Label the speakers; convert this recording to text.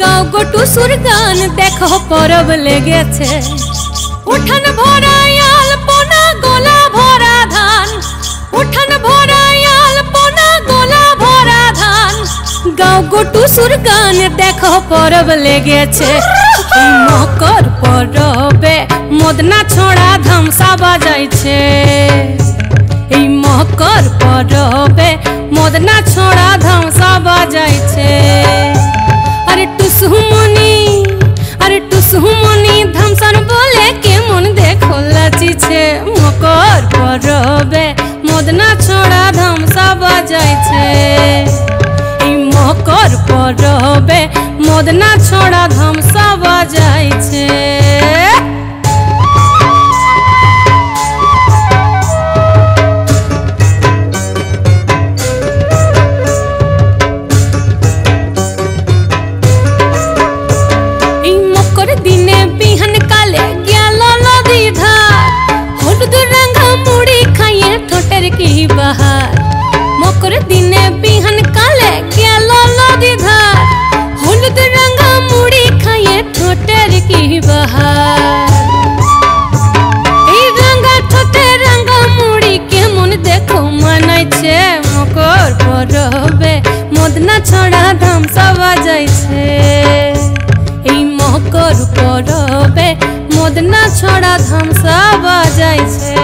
Speaker 1: गाँव गोटू सुरगान देखो परब लेगेছে उठान भरा अल्पना गोला भरा धान उठान भरा अल्पना गोला भरा धान गाँव गोटू सुरगान देखो परब लेगेছে मकर परबे मदना छोड़ा धमसा बाजाइছে मकर परबे मदना छोड़ा धमसा बाजाइছে अरे टुसुमनी धमसन बोले के मन देखो लाचिছে मकर परबे मदना छोड़ा धमसा बाजाइছে मकर परबे मदना छोड़ा धमसा बाजाइছে दिने बिहन काले गया नदी धार हलुद रंगा मुड़ी खाइए ठोटर की बहार मकर दिने बिहन काले गया नदी धार हलुद रंगा मुड़ी खाइए ठोटर की बहार रंगा ठोटे रंगा मुड़ी के मन देखो मनाइছে मकर परबे मदना छोड़ा धमसा बाजाइছে मकर परबे मदना छोड़ा धमसा बाजाइছে।